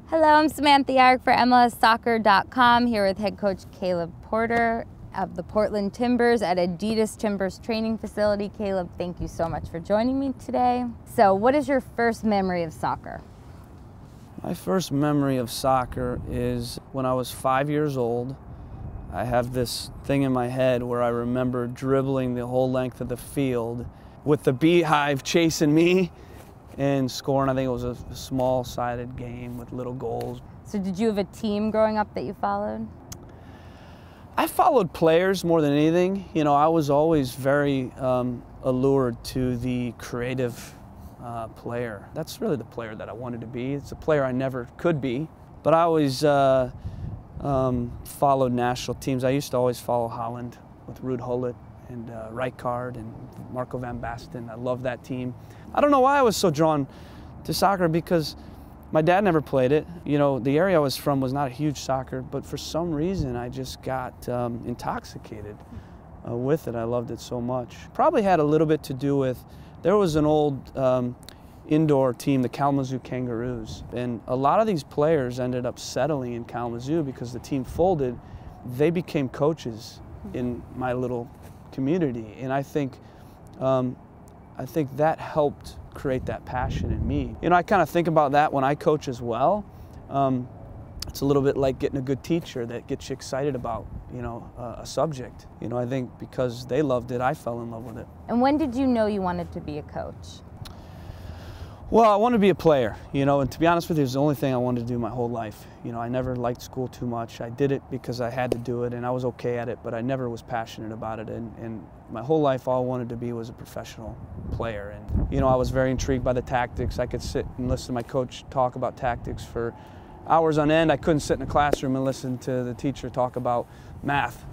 Hello, I'm Samantha Yarock for MLSsoccer.com, here with head coach Caleb Porter of the Portland Timbers at Adidas Timbers training facility. Caleb, thank you so much for joining me today. So what is your first memory of soccer? My first memory of soccer is when I was 5 years old. I have this thing in my head where I remember dribbling the whole length of the field with the beehive chasing me and scoring. I think it was a small-sided game with little goals. So did you have a team growing up that you followed? I followed players more than anything. You know, I was always very allured to the creative player. That's really the player that I wanted to be. It's a player I never could be, but I always followed national teams. I used to always follow Holland with Ruud Gullit and Rijkaard and Marco van Basten. I love that team. I don't know why I was so drawn to soccer, because my dad never played it. You know, the area I was from was not a huge soccer, but for some reason I just got intoxicated with it. I loved it so much. Probably had a little bit to do with, there was an old indoor team, the Kalamazoo Kangaroos, and a lot of these players ended up settling in Kalamazoo because the team folded. They became coaches in my little community, and I think that helped create that passion in me. You know, I kind of think about that when I coach as well. It's a little bit like getting a good teacher that gets you excited about, you know, a subject. You know, I think because they loved it, I fell in love with it. And when did you know you wanted to be a coach? Well, I wanted to be a player, you know, and to be honest with you, it was the only thing I wanted to do my whole life. You know, I never liked school too much. I did it because I had to do it, and I was okay at it, but I never was passionate about it. And my whole life, all I wanted to be was a professional player. And, you know, I was very intrigued by the tactics. I could sit and listen to my coach talk about tactics for hours on end. I couldn't sit in a classroom and listen to the teacher talk about math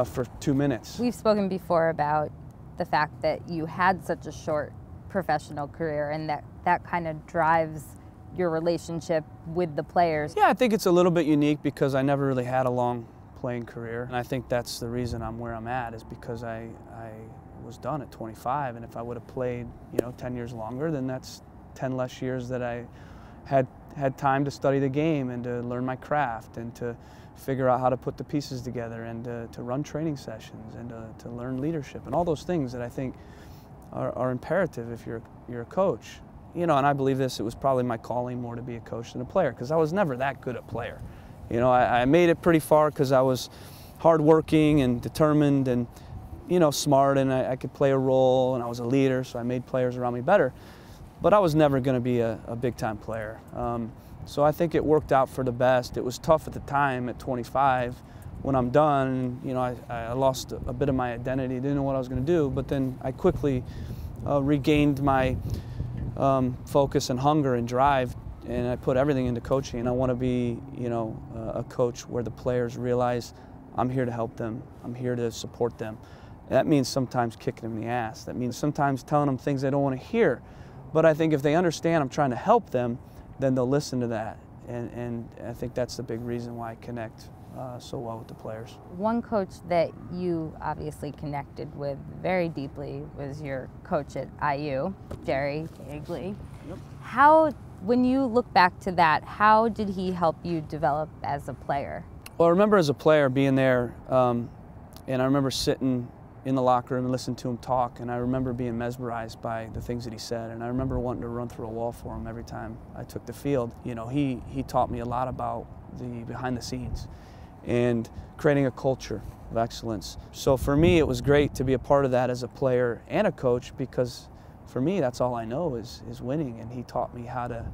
for 2 minutes. We've spoken before about the fact that you had such a short professional career, and that kind of drives your relationship with the players. Yeah, I think it's a little bit unique because I never really had a long playing career, and I think that's the reason I'm where I'm at, is because I was done at 25, and if I would have played, you know, 10 years longer, then that's 10 less years that I had time to study the game and to learn my craft and to figure out how to put the pieces together and to run training sessions and to learn leadership and all those things that I think are imperative if you're a coach. You know, and I believe this, it was probably my calling more to be a coach than a player, because I was never that good a player. You know, I made it pretty far because I was hardworking and determined and, you know, smart, and I could play a role, and I was a leader, so I made players around me better. But I was never going to be a big-time player. So I think it worked out for the best. It was tough at the time at 25. When I'm done, you know, I lost a bit of my identity, didn't know what I was going to do, but then I quickly regained my focus and hunger and drive, and I put everything into coaching. And I want to be, you know, a coach where the players realize I'm here to help them, I'm here to support them. That means sometimes kicking them in the ass. That means sometimes telling them things they don't want to hear. But I think if they understand I'm trying to help them, then they'll listen to that. And I think that's the big reason why I connect so well with the players. One coach that you obviously connected with very deeply was your coach at IU, Jerry Cagley. Yep. When you look back to that, how did he help you develop as a player? Well, I remember as a player being there, and I remember sitting in the locker room and listening to him talk, and I remember being mesmerized by the things that he said, and I remember wanting to run through a wall for him every time I took the field. You know, he taught me a lot about the behind the scenes and creating a culture of excellence. So for me, it was great to be a part of that as a player and a coach, because for me, that's all I know is winning, and he taught me how to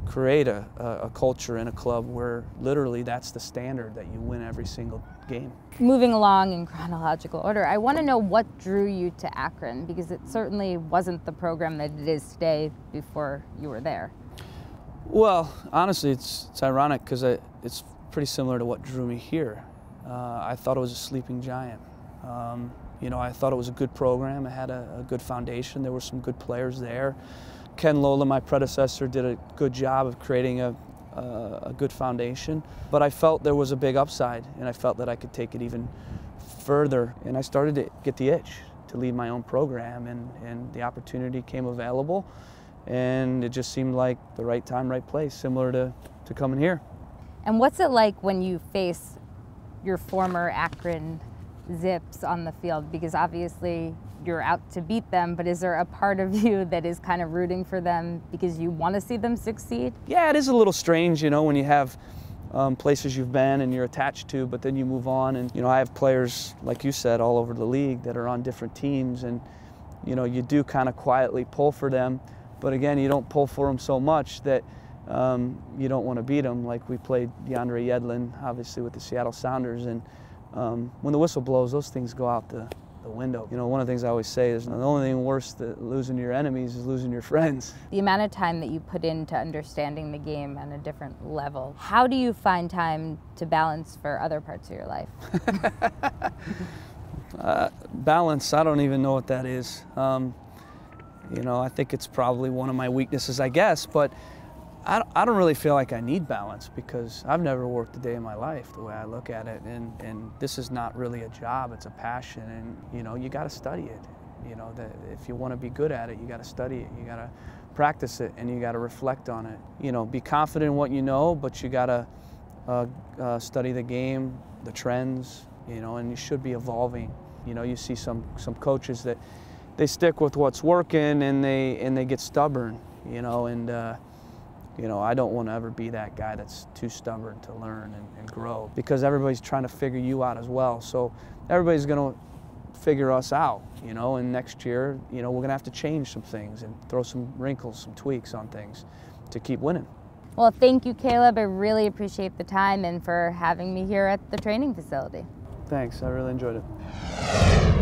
create a culture in a club where literally that's the standard, that you win every single game. Moving along in chronological order, I want to know what drew you to Akron, because it certainly wasn't the program that it is today before you were there. Well, honestly, it's ironic, because it's pretty similar to what drew me here. I thought it was a sleeping giant. You know, I thought it was a good program. It had a good foundation. There were some good players there. Ken Lola, my predecessor, did a good job of creating a good foundation. But I felt there was a big upside, and I felt that I could take it even further. And I started to get the itch to lead my own program, and the opportunity came available. and it just seemed like the right time, right place, similar to coming here. And what's it like when you face your former Akron Zips on the field? Because obviously you're out to beat them, but is there a part of you that is kind of rooting for them because you want to see them succeed? Yeah, it is a little strange, you know, when you have places you've been and you're attached to, but then you move on. And, you know, I have players, like you said, all over the league that are on different teams, and, you know, you do kind of quietly pull for them, but again, you don't pull for them so much that you don't want to beat them. Like we played DeAndre Yedlin, obviously, with the Seattle Sounders, and when the whistle blows, those things go out the window. You know, one of the things I always say is the only thing worse than losing your enemies is losing your friends. The amount of time that you put into understanding the game on a different level, how do you find time to balance for other parts of your life? Balance, I don't even know what that is. You know, I think it's probably one of my weaknesses, I guess, but I don't really feel like I need balance because I've never worked a day in my life the way I look at it, and this is not really a job, it's a passion, and you know, you got to study it. You know, that if you want to be good at it, you got to study it, you got to practice it, and you got to reflect on it. You know, be confident in what you know, but you got to study the game, the trends, you know, and you should be evolving. You know, you see some coaches that they stick with what's working and they get stubborn, you know, and you know, I don't want to ever be that guy that's too stubborn to learn and grow, because everybody's trying to figure you out as well. So everybody's going to figure us out, you know, and next year, you know, we're going to have to change some things and throw some wrinkles, some tweaks on things to keep winning. Well, thank you, Caleb. I really appreciate the time and for having me here at the training facility. Thanks. I really enjoyed it.